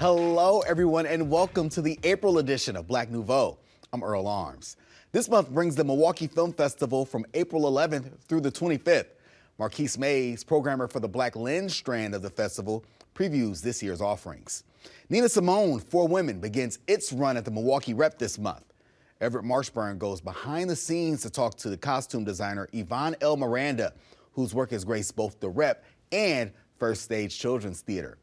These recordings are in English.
Hello, everyone, and welcome to the April edition of Black Nouveau. I'm Earl Arms. This month brings the Milwaukee Film Festival from April 11th through the 25th. Marquise Mays, programmer for the Black Lens strand of the festival, previews this year's offerings. Nina Simone, For Women, begins its run at the Milwaukee Rep this month. Everett Marshburn goes behind the scenes to talk to the costume designer Yvonne L. Miranda, whose work has graced both the Rep and First Stage Children's Theater.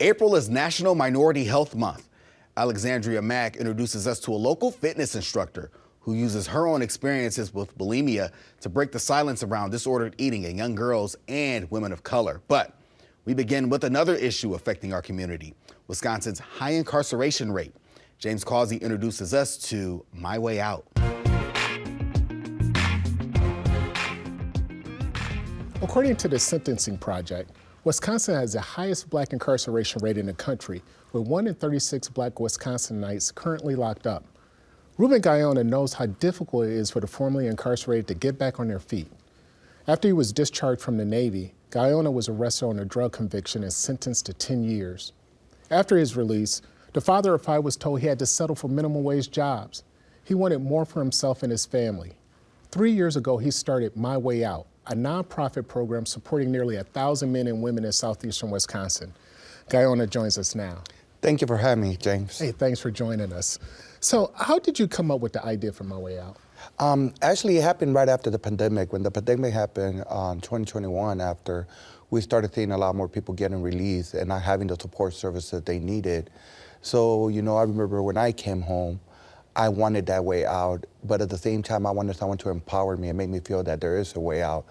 April is National Minority Health Month. Alexandria Mack introduces us to a local fitness instructor who uses her own experiences with bulimia to break the silence around disordered eating in young girls and women of color. But we begin with another issue affecting our community, Wisconsin's high incarceration rate. James Causey introduces us to My Way Out. According to the Sentencing Project, Wisconsin has the highest Black incarceration rate in the country, with 1 in 36 Black Wisconsinites currently locked up. Ruben Ganoa knows how difficult it is for the formerly incarcerated to get back on their feet. After he was discharged from the Navy, Ganoa was arrested on a drug conviction and sentenced to 10 years. After his release, the father of 5 was told he had to settle for minimum wage jobs. He wanted more for himself and his family. 3 years ago, he started My Way Out, a nonprofit program supporting nearly 1,000 men and women in southeastern Wisconsin. Ganoa joins us now. Thank you for having me, James. Hey, thanks for joining us. So how did you come up with the idea for My Way Out? Actually, it happened right after the pandemic. When the pandemic happened in 2021, after we started seeing a lot more people getting released and not having the support services they needed. So, I remember when I came home, I wanted that way out, but at the same time, I wanted someone to empower me and make me feel that there is a way out.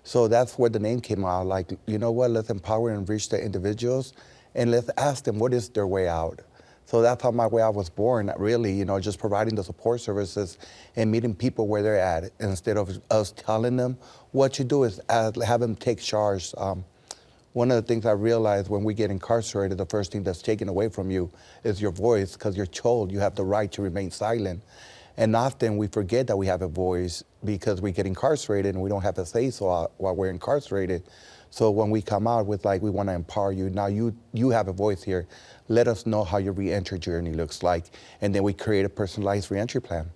So that's where the name came out, like, you know what, let's empower and reach the individuals, and let's ask them what is their way out. So that's how My Way Out was born, really, just providing the support services and meeting people where they're at. Instead of us telling them what to do is have them take charge. One of the things I realized when we get incarcerated, the first thing that's taken away from you is your voice, because you're told you have the right to remain silent. And often we forget that we have a voice because we get incarcerated and we don't have a say-so while we're incarcerated. So when we come out with we want to empower you, now you have a voice here. Let us know how your re-entry journey looks like. And then we create a personalized re-entry plan.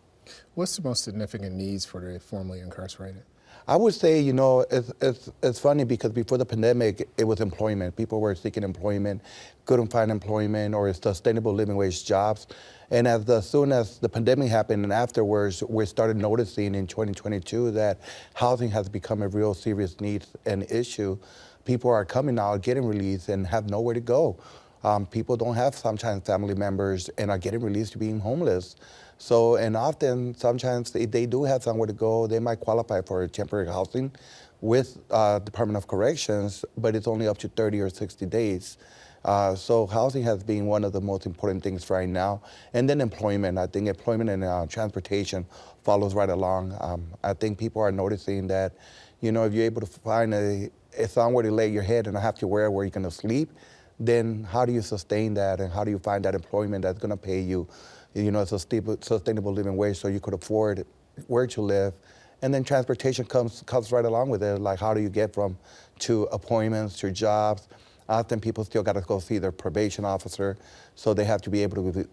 What's the most significant needs for the formerly incarcerated? I would say, it's funny because before the pandemic, it was employment. People were seeking employment, couldn't find employment or sustainable living wage jobs. And as soon as the pandemic happened and afterwards, we started noticing in 2022 that housing has become a real serious need and issue. People are coming out, getting released, and have nowhere to go. People don't have sometimes family members and are getting released to being homeless. So, and often, sometimes if they do have somewhere to go, they might qualify for temporary housing with Department of Corrections, but it's only up to 30 or 60 days. So housing has been one of the most important things right now. And then employment. I think employment and transportation follows right along. I think people are noticing that, if you're able to find a somewhere to lay your head and not have to worry where you're going to sleep, then how do you sustain that and how do you find that employment that's going to pay you, a sustainable living wage so you could afford where to live? And then transportation comes right along with it. Like, how do you get from to appointments, to jobs? Often people still got to go see their probation officer, so they have to be able to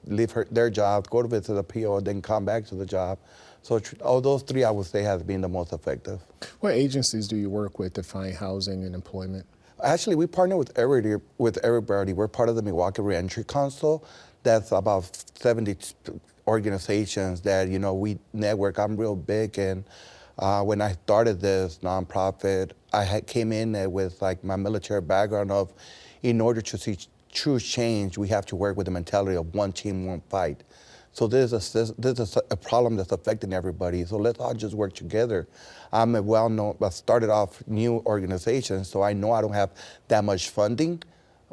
leave their job, go to visit the PO, then come back to the job. So all those three, I would say, has been the most effective. What agencies do you work with to find housing and employment? Actually, we partner with everybody. We're part of the Milwaukee Reentry Council. That's about 70 organizations that, we network. I'm real big, and when I started this nonprofit, I came in with my military background of, in order to see true change, we have to work with the mentality of one team, one fight. So this is a problem that's affecting everybody. So let's all just work together. I'm a well-known, I started off new organization, so I know I don't have that much funding,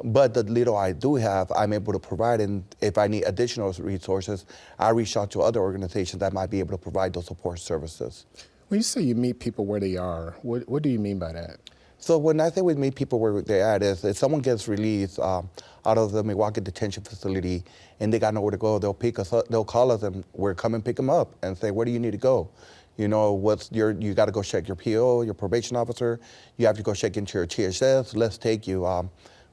but the little I do have, I'm able to provide. And if I need additional resources, I reach out to other organizations that might be able to provide those support services. When you say you meet people where they are, what do you mean by that? So when I say we meet people where they're at is if someone gets released out of the Milwaukee detention facility and they got nowhere to go, they'll pick us up, they'll call us and we'll come and pick them up and say, where do you need to go? You got to go check your PO, your probation officer. You have to go check into your TSS. Let's take you.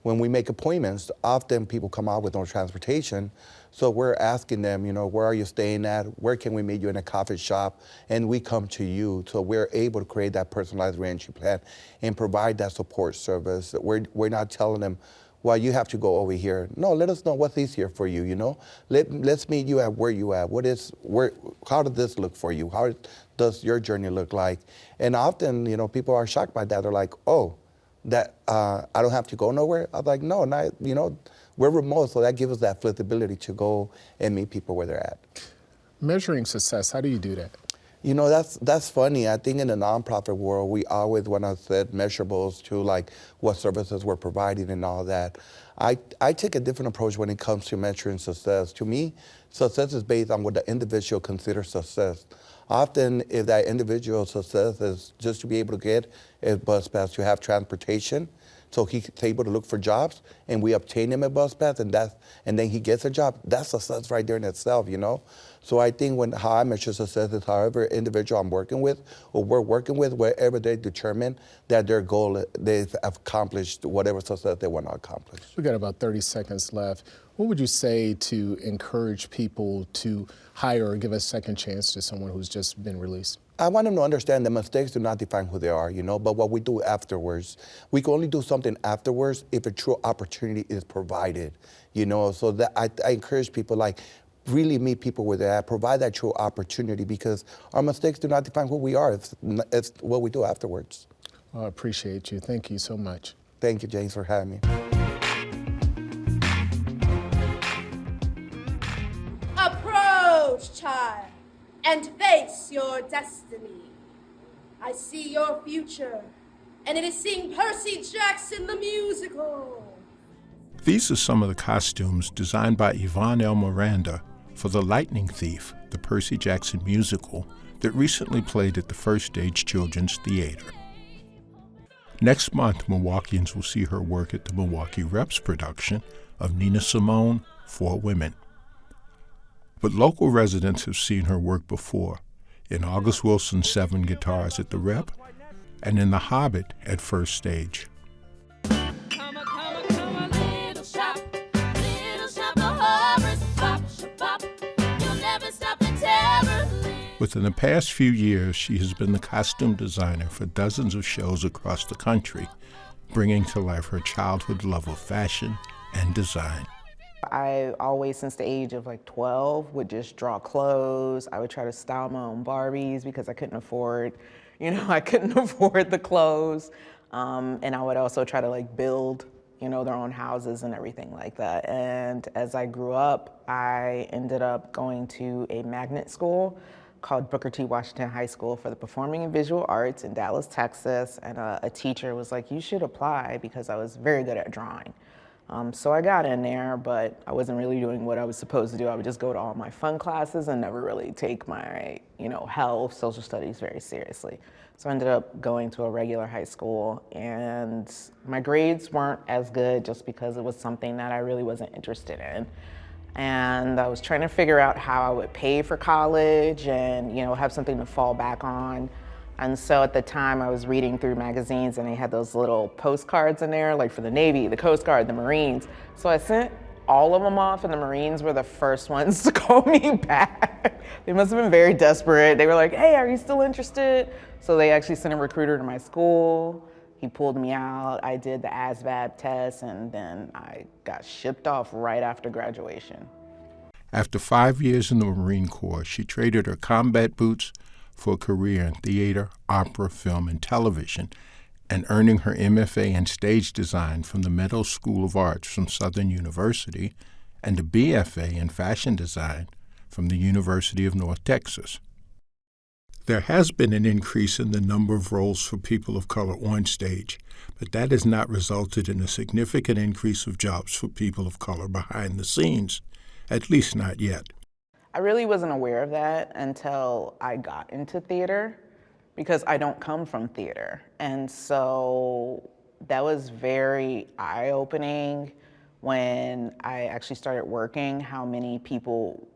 when we make appointments, often people come out with no transportation. So we're asking them, where are you staying at? Where can we meet you in a coffee shop? And we come to you. So we're able to create that personalized reentry plan and provide that support service. We're not telling them, well, you have to go over here. No, let us know what's easier for you, Let's meet you at where you at. How does this look for you? How does your journey look like? And often, people are shocked by that. They're like, oh, that I don't have to go nowhere? I'm like, no, not, we're remote, so that gives us that flexibility to go and meet people where they're at. Measuring success, how do you do that? That's funny. I think in the nonprofit world, we always want to set measurables to like what services we're providing and all that. I take a different approach when it comes to measuring success. To me, success is based on what the individual considers success. Often, if that individual success is just to be able to get a bus pass, to have transportation, so he's able to look for jobs, and we obtain him a bus pass, and then he gets a job. That's success right there in itself, So I think how I measure success is however individual I'm working with, or we're working with, wherever they determine that their goal, they've accomplished whatever success they want to accomplish. We got about 30 seconds left. What would you say to encourage people to hire or give a second chance to someone who's just been released? I want them to understand that mistakes do not define who they are, but what we do afterwards. We can only do something afterwards if a true opportunity is provided, So that I encourage people, like, really meet people where they're at, provide that true opportunity, because our mistakes do not define who we are. It's what we do afterwards. Well, I appreciate you. Thank you so much. Thank you, James, for having me. Approach, child, and face your destiny. I see your future, and it is seeing Percy Jackson the musical. These are some of the costumes designed by Yvonne L. Miranda for The Lightning Thief, the Percy Jackson musical that recently played at the First Stage Children's Theater. Next month, Milwaukeeans will see her work at the Milwaukee Rep's production of Nina Simone, Four Women. But local residents have seen her work before in August Wilson's Seven Guitars at the Rep and in The Hobbit at First Stage. Within the past few years, she has been the costume designer for dozens of shows across the country, bringing to life her childhood love of fashion and design. I always, since the age of like 12, would just draw clothes. I would try to style my own Barbies because I couldn't afford, I couldn't afford the clothes. And I would also try to like build, their own houses and everything like that. And as I grew up, I ended up going to a magnet school called Booker T. Washington High School for the Performing and Visual Arts in Dallas, Texas. And a teacher was like, you should apply, because I was very good at drawing. So I got in there, but I wasn't really doing what I was supposed to do. I would just go to all my fun classes and never really take my, health, social studies very seriously. So I ended up going to a regular high school, and my grades weren't as good just because it was something that I really wasn't interested in. And I was trying to figure out how I would pay for college and, have something to fall back on. And so at the time I was reading through magazines, and they had those little postcards in there, like for the Navy, the Coast Guard, the Marines. So I sent all of them off, and the Marines were the first ones to call me back. They must have been very desperate. They were like, hey, are you still interested? So they actually sent a recruiter to my school. He pulled me out. I did the ASVAB test, and then I got shipped off right after graduation. After 5 years in the Marine Corps, she traded her combat boots for a career in theater, opera, film, and television, and earning her MFA in stage design from the Meadows School of Arts from Southern University and a BFA in fashion design from the University of North Texas. There has been an increase in the number of roles for people of color on stage, but that has not resulted in a significant increase of jobs for people of color behind the scenes, at least not yet. I really wasn't aware of that until I got into theater, because I don't come from theater. And so that was very eye-opening when I actually started working, how many people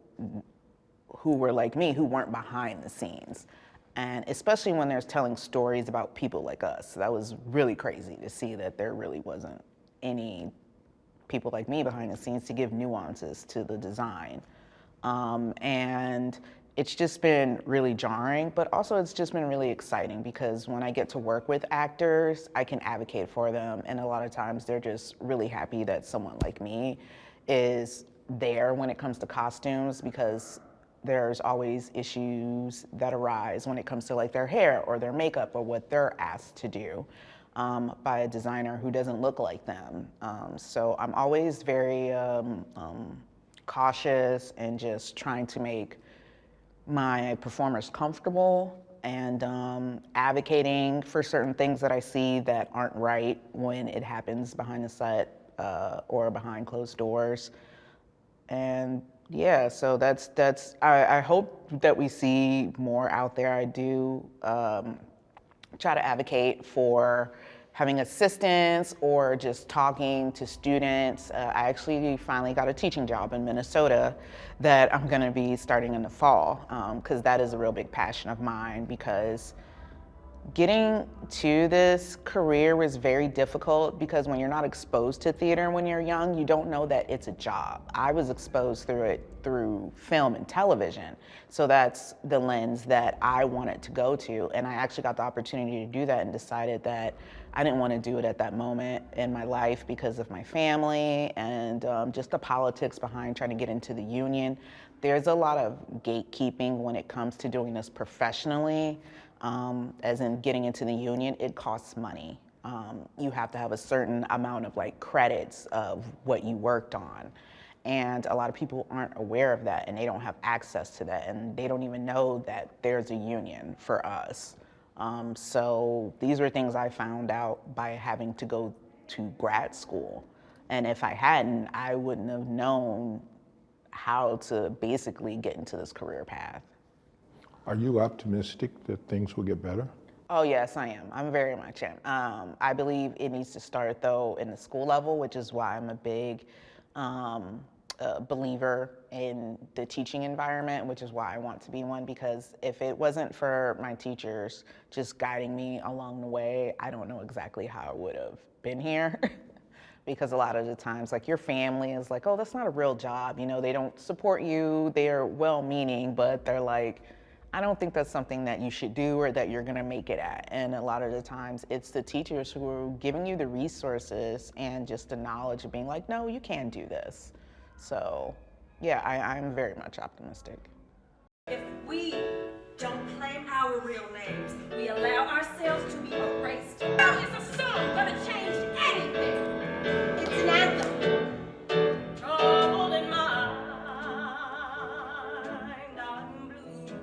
who were like me, who weren't behind the scenes. And especially when there's telling stories about people like us. That was really crazy to see that there really wasn't any people like me behind the scenes to give nuances to the design. And it's just been really jarring, but also it's just been really exciting because when I get to work with actors, I can advocate for them, and a lot of times they're just really happy that someone like me is there when it comes to costumes, because there's always issues that arise when it comes to like their hair or their makeup or what they're asked to do by a designer who doesn't look like them. So I'm always very cautious and just trying to make my performers comfortable and advocating for certain things that I see that aren't right when it happens behind the set or behind closed doors. And yeah, so I hope that we see more out there. I do try to advocate for having assistants or just talking to students. I actually finally got a teaching job in Minnesota that I'm gonna be starting in the fall, because that is a real big passion of mine, because getting to this career was very difficult because when you're not exposed to theater when you're young, you don't know that it's a job. I was exposed through film and television. So that's the lens that I wanted to go to. And I actually got the opportunity to do that and decided that I didn't want to do it at that moment in my life because of my family and just the politics behind trying to get into the union. There's a lot of gatekeeping when it comes to doing this professionally. As in getting into the union, it costs money. You have to have a certain amount of like credits of what you worked on. And a lot of people aren't aware of that and they don't have access to that and they don't even know that there's a union for us. So these were things I found out by having to go to grad school. And if I hadn't, I wouldn't have known how to basically get into this career path. Are you optimistic that things will get better? Oh yes, I am. I'm very much am. I believe it needs to start though in the school level, which is why I'm a big believer in the teaching environment, which is why I want to be one, because if it wasn't for my teachers just guiding me along the way, I don't know exactly how I would have been here. Because a lot of the times, like your family is like, oh, that's not a real job. You know, they don't support you. They're well-meaning, but they're like, I don't think that's something that you should do or that you're gonna make it at. And a lot of the times it's the teachers who are giving you the resources and just the knowledge of being like, no, you can do this. So yeah, I'm very much optimistic. If we don't claim our real names, we allow ourselves to be erased. How is a song gonna change anything? It's an anthem. Trouble in mind, I'm blue.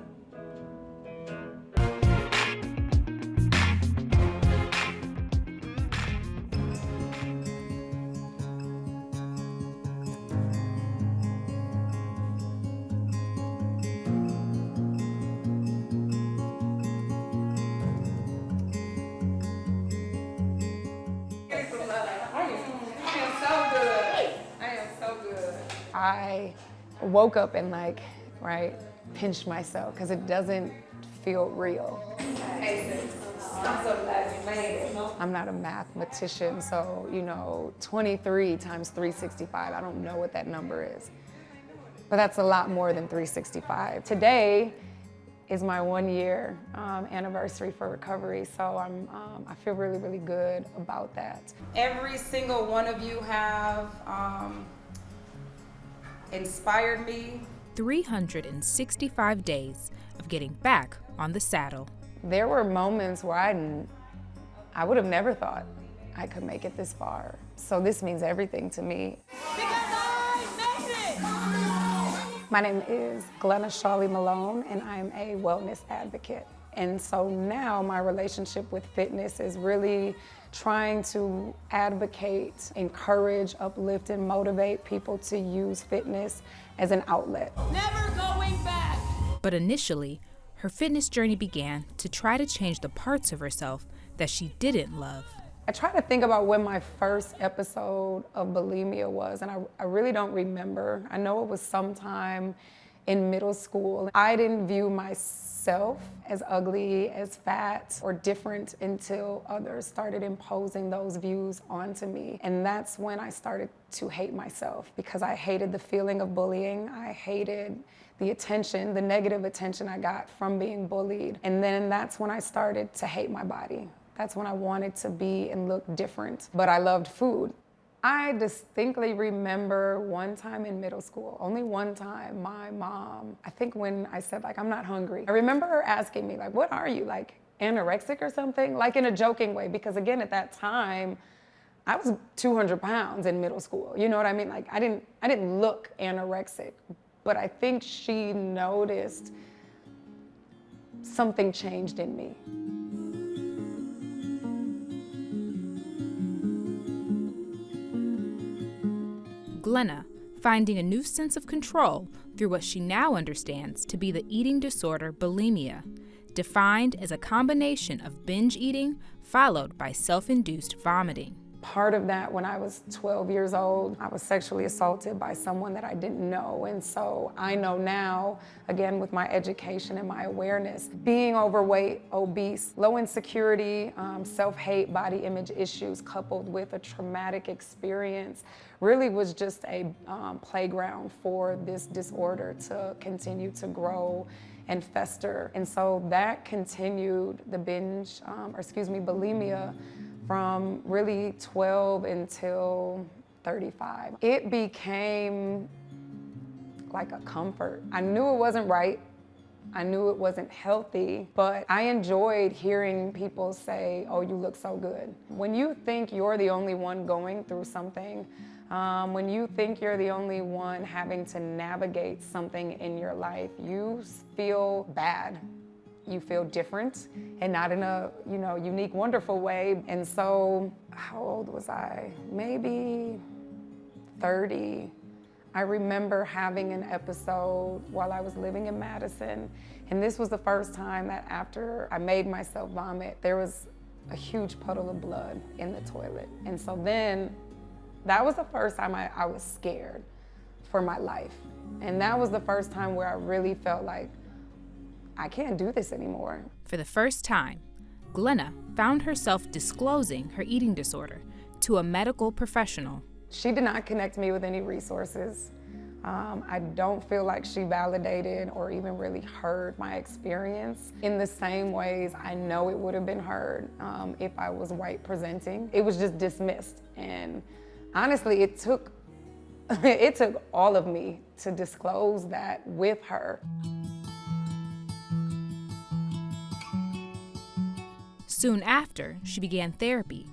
I woke up and pinched myself because it doesn't feel real. I'm so glad you made it. I'm not a mathematician, so 23 times 365, I don't know what that number is. But that's a lot more than 365. Today is my 1 year anniversary for recovery, so I feel really, really good about that. Every single one of you have inspired me. 365 days of getting back on the saddle. There were moments where I would have never thought I could make it this far. So this means everything to me. Because I made it! My name is Glenna Malone, and I'm a wellness advocate. And so now my relationship with fitness is really trying to advocate, encourage, uplift, and motivate people to use fitness as an outlet. Never going back! But initially, her fitness journey began to try to change the parts of herself that she didn't love. I try to think about when my first episode of bulimia was, and I really don't remember. I know it was sometime in middle school. I didn't view myself as ugly, as fat, or different until others started imposing those views onto me. And that's when I started to hate myself, because I hated the feeling of bullying. I hated the attention, the negative attention I got from being bullied. And then that's when I started to hate my body. That's when I wanted to be and look different. But I loved food. I distinctly remember one time in middle school, only one time, my mom, I think when I said, like, I'm not hungry, I remember her asking me, like, what are you, like, anorexic or something? Like, in a joking way, because again, at that time, I was 200 pounds in middle school. You know what I mean? Like, I didn't look anorexic, but I think she noticed something changed in me. Glenna, finding a new sense of control through what she now understands to be the eating disorder bulimia, defined as a combination of binge eating followed by self-induced vomiting. Part of that, when I was 12 years old, I was sexually assaulted by someone that I didn't know. And so I know now, again, with my education and my awareness, being overweight, obese, low insecurity, self-hate, body image issues, coupled with a traumatic experience, really was just a playground for this disorder to continue to grow and fester. And so that continued the bulimia, from really 12 until 35. It became like a comfort. I knew it wasn't right. I knew it wasn't healthy, but I enjoyed hearing people say, oh, you look so good. When you think you're the only one going through something, when you think you're the only one having to navigate something in your life, you feel bad. You feel different, and not in a, unique, wonderful way. And so, how old was I? Maybe 30. I remember having an episode while I was living in Madison, and this was the first time that after I made myself vomit, there was a huge puddle of blood in the toilet. And so then, that was the first time I was scared for my life. And that was the first time where I really felt like, I can't do this anymore. For the first time, Glenna found herself disclosing her eating disorder to a medical professional. She did not connect me with any resources. I don't feel like she validated or even really heard my experience in the same ways I know it would have been heard if I was white presenting. It was just dismissed. And honestly, it took all of me to disclose that with her. Soon after, she began therapy.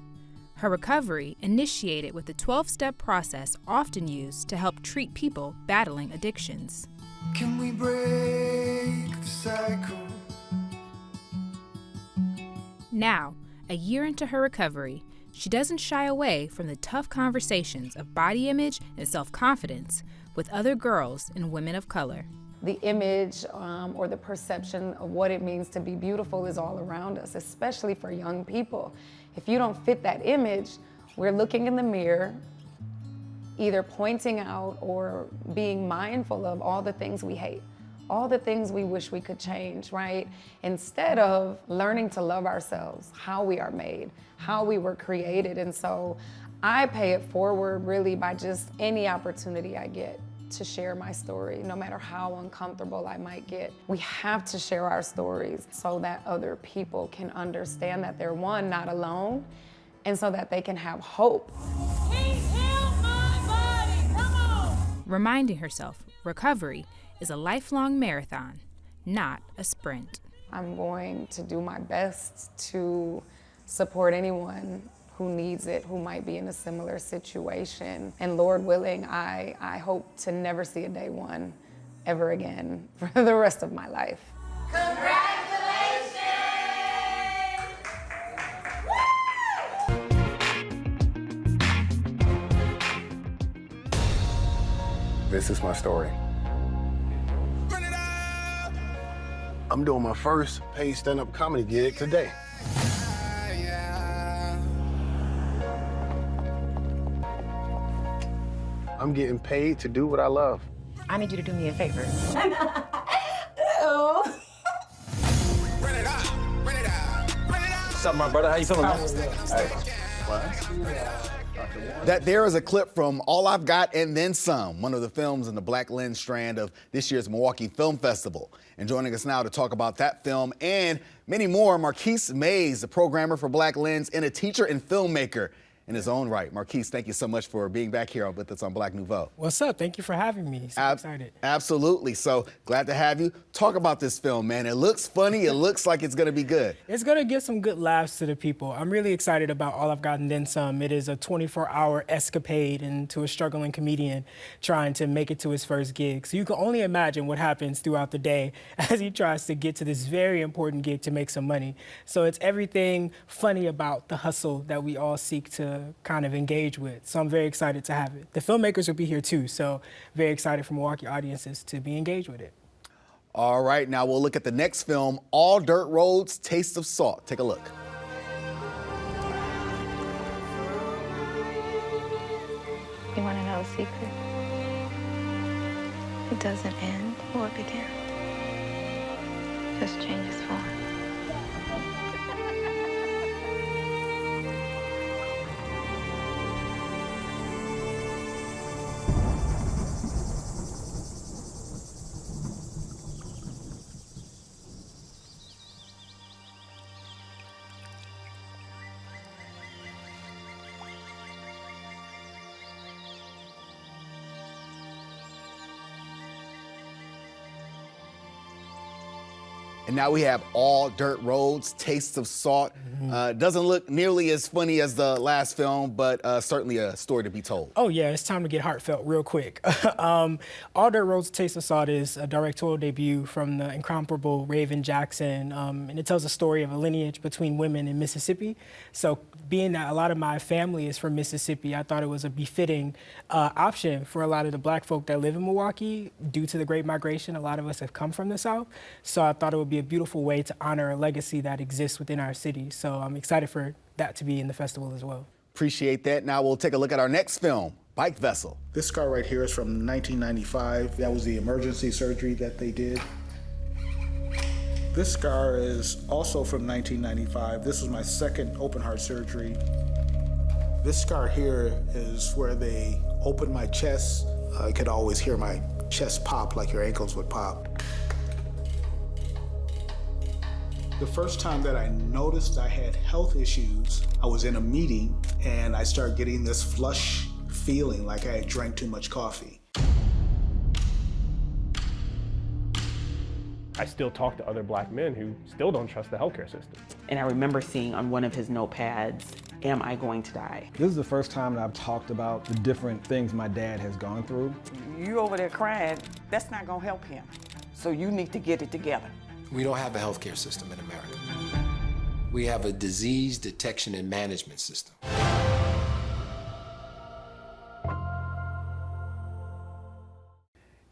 Her recovery initiated with the 12-step process often used to help treat people battling addictions. Can we break the cycle? Now, a year into her recovery, she doesn't shy away from the tough conversations of body image and self-confidence with other girls and women of color. The image or the perception of what it means to be beautiful is all around us, especially for young people. If you don't fit that image, we're looking in the mirror, either pointing out or being mindful of all the things we hate, all the things we wish we could change, right? Instead of learning to love ourselves, how we are made, how we were created. And so I pay it forward really by just any opportunity I get to share my story, no matter how uncomfortable I might get. We have to share our stories so that other people can understand that they're, one, not alone, and so that they can have hope. Reminding herself recovery is a lifelong marathon, not a sprint. I'm going to do my best to support anyone who needs it, who might be in a similar situation. And Lord willing, I hope to never see a day one ever again for the rest of my life. Congratulations! This is my story. I'm doing my first paid stand-up comedy gig today. I'm getting paid to do what I love. I need you to do me a favor. What's up, my brother? How you feeling, man? That there is a clip from All I've Got and Then Some, one of the films in the Black Lens strand of this year's Milwaukee Film Festival. And joining us now to talk about that film and many more, Marquise Mays, the programmer for Black Lens and a teacher and filmmaker in his own right. Marquise, thank you so much for being back here with us on Black Nouveau. What's up? Thank you for having me. So excited. Absolutely. So glad to have you. Talk about this film, man. It looks funny. It looks like it's going to be good. It's going to give some good laughs to the people. I'm really excited about All I've Got and Then Some. It is a 24-hour escapade into a struggling comedian trying to make it to his first gig. So you can only imagine what happens throughout the day as he tries to get to this very important gig to make some money. So it's everything funny about the hustle that we all seek to kind of engage with. So I'm very excited to have it. The filmmakers will be here too, so very excited for Milwaukee audiences to be engaged with it. All right, now we'll look at the next film, All Dirt Roads, Taste of Salt. Take a look. You want to know a secret? It doesn't end or begin. Just changes form. And now we have All Dirt Roads, Taste of Salt. Doesn't look nearly as funny as the last film, but certainly a story to be told. Oh yeah, it's time to get heartfelt real quick. All Dirt Roads, Taste of Salt is a directorial debut from the incomparable Raven Jackson, and it tells a story of a lineage between women in Mississippi. So being that a lot of my family is from Mississippi, I thought it was a befitting option for a lot of the black folk that live in Milwaukee. Due to the Great Migration, a lot of us have come from the South. So I thought it would be a beautiful way to honor a legacy that exists within our city. So I'm excited for that to be in the festival as well. Appreciate that. Now we'll take a look at our next film, Bike Vessel. This scar right here is from 1995. That was the emergency surgery that they did. This scar is also from 1995. This was my second open heart surgery. This scar here is where they opened my chest. I could always hear my chest pop like your ankles would pop. The first time that I noticed I had health issues, I was in a meeting and I started getting this flush feeling like I had drank too much coffee. I still talk to other black men who still don't trust the healthcare system. And I remember seeing on one of his notepads, "Am I going to die?" This is the first time that I've talked about the different things my dad has gone through. You over there crying, that's not gonna help him. So you need to get it together. We don't have a healthcare system in America. We have a disease detection and management system.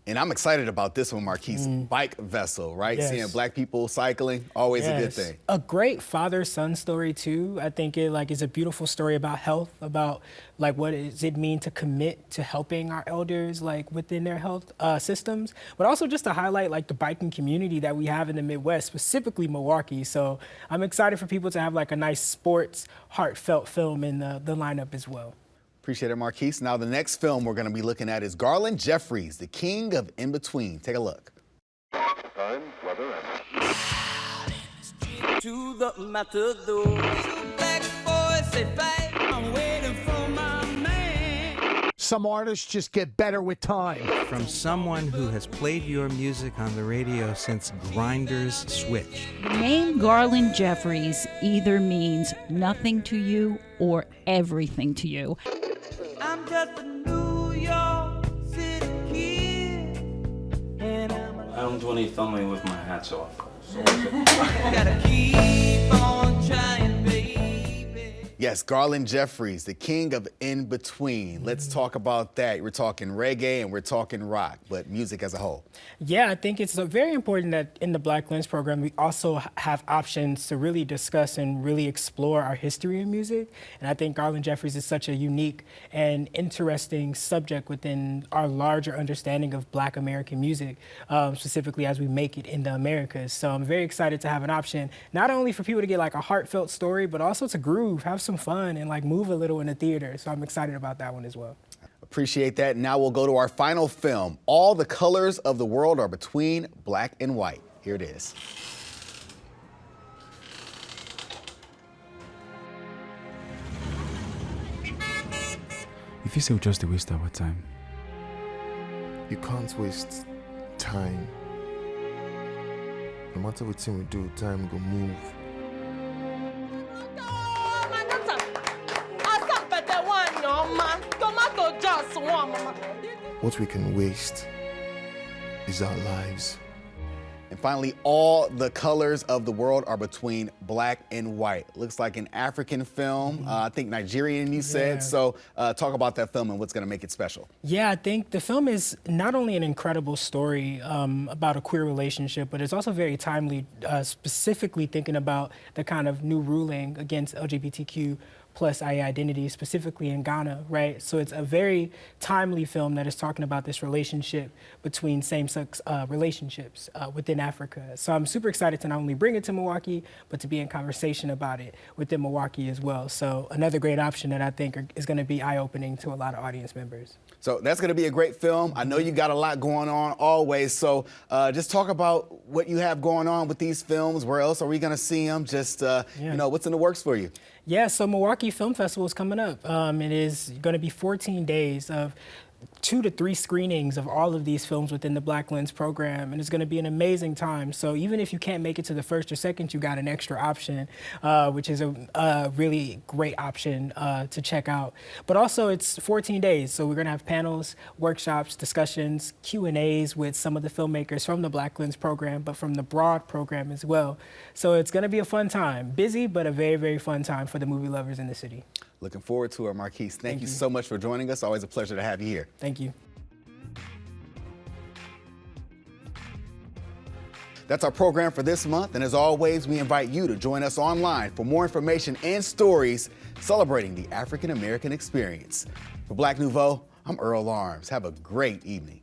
And I'm excited about this one, Marquise. Bike Vessel, right? Yes. Seeing black people cycling, always a good thing. A great father-son story too. I think it is a beautiful story about health, about what does it mean to commit to helping our elders within their health systems, but also just to highlight the biking community that we have in the Midwest, specifically Milwaukee. So I'm excited for people to have a nice sports, heartfelt film in the lineup as well. Appreciate it, Marquise. Now, the next film we're going to be looking at is Garland Jeffries, The King of In-Between. Take a look. Time, weather, and... To the matador. Black boys say fight. I'm waiting for my man. Some artists just get better with time. From someone who has played your music on the radio since Grinders Switch. The name Garland Jeffries either means nothing to you or everything to you. I'm just a New York City kid, and I don't do any filming with my hats off. So gotta keep on trying, baby. Yes, Garland Jeffries, the king of in-between. Let's talk about that. We're talking reggae and we're talking rock, but music as a whole. Yeah, I think it's very important that in the Black Lens program, we also have options to really discuss and really explore our history in music. And I think Garland Jeffries is such a unique and interesting subject within our larger understanding of Black American music, specifically as we make it in the Americas. So I'm very excited to have an option, not only for people to get like a heartfelt story, but also to groove, have some fun, and like move a little in the theater. So I'm excited about that one as well. Appreciate that. Now we'll go to our final film. All the colors of the world are between black and white. Here it is. If you say we just waste our time. You can't waste time. No matter what thing we do, time go move. What we can waste is our lives. And finally, all the colors of the world are between black and white. Looks like an African film, I think Nigerian, you said. So talk about that film and what's gonna make it special. Yeah, I think the film is not only an incredible story about a queer relationship, but it's also very timely, specifically thinking about the kind of new ruling against LGBTQ plus IA identity, specifically in Ghana, right? So it's a very timely film that is talking about this relationship between same-sex relationships within Africa. So I'm super excited to not only bring it to Milwaukee, but to be in conversation about it within Milwaukee as well. So another great option that I think is gonna be eye-opening to a lot of audience members. So that's gonna be a great film. I know you got a lot going on always, so just talk about what you have going on with these films. Where else are we gonna see them? Just, you know, what's in the works for you? Yeah, so Milwaukee Film Festival is coming up. It is going to be 14 days of 2 to 3 screenings of all of these films within the Black Lens program, and it's going to be an amazing time. So even if you can't make it to the first or second, you got an extra option, which is a really great option to check out. But also it's 14 days, so we're going to have panels, workshops, discussions, Q&As with some of the filmmakers from the Black Lens program, but from the broad program as well. So it's going to be a fun time, busy, but a very, very fun time for the movie lovers in the city. Looking forward to it, Marquise. Thank you so much for joining us. Always a pleasure to have you here. Thank you. That's our program for this month. And as always, we invite you to join us online for more information and stories celebrating the African American experience. For Black Nouveau, I'm Earl Arms. Have a great evening.